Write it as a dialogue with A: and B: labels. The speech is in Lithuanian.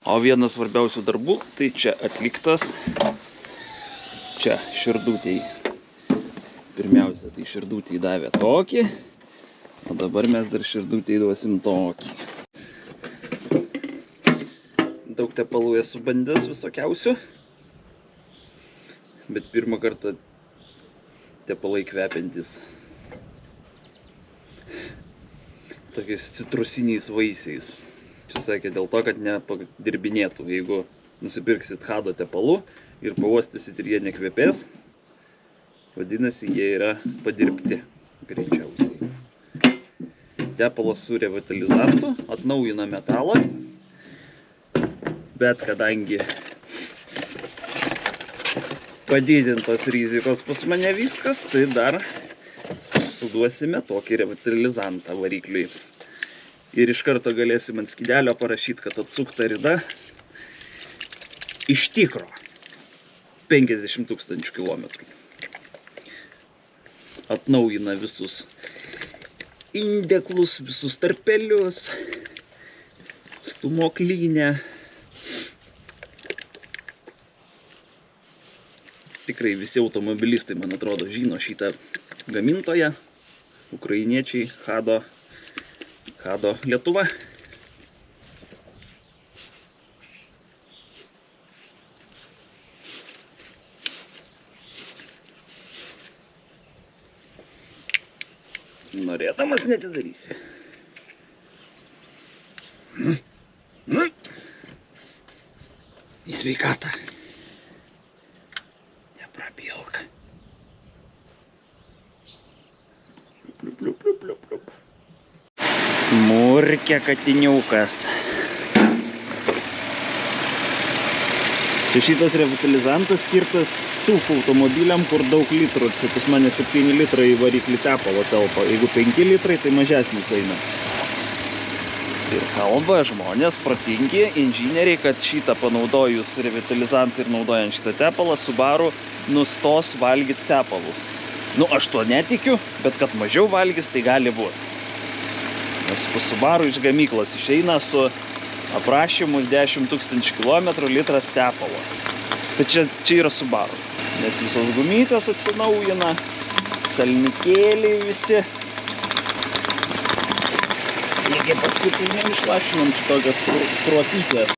A: O vienas svarbiausių darbų, tai čia atliktas, čia širdutėj. Pirmiausia, tai širdutėj davė tokį, o dabar mes dar širdutėj duosim tokį. Daug tepalų esu bandęs visokiausių, bet pirmą kartą tepalai kvepiantis tokiais citrusiniais vaisiais. Čia sakė dėl to, kad nepadirbinėtų. Jeigu nusipirksit Hado tepalų ir pauostysit ir jie nekvepės, vadinasi, jie yra padirbti greičiausiai. Tepalas su revitalizantu atnaujina metalą, bet kadangi padidintos rizikos pas mane viskas, tai dar suduosime tokį revitalizantą varikliui. Ir iš karto galėsim ant skydelio parašyti, kad atsukta rida iš tikro 50 000 kilometrų. Atnaujina visus indeklus, visus tarpelius, stūmoklynę. Tikrai visi automobilistai, man atrodo, žino šitą gamintoją. Ukrainiečiai, Hado Lietuva. Norėdamas netidarysi. Į sveikatą. Neprabilk. Murkia katiniukas. Čia šitas revitalizantas skirtas SUV automobiliam, kur daug litrų. Čia pas mane 7 litrai į variklį tepalo telpa. Jeigu 5 litrai, tai mažesnis eina. Ir kalba žmonės protingi, inžinieriai, kad šitą panaudojus revitalizantą ir naudojant šitą tepalą, Subaru nustos valgyti tepalus. Nu, aš tuo netikiu, bet kad mažiau valgys, tai gali būti. Nes pas Subaru iš gamyklos išeina su aprašymu 10 000 km litras tepalo. Tai čia yra Subaru. Nes visos gumytės atsinaujina, salnikėliai visi. Lygiai paskutiniam išlašinom čia tokios kruopytės.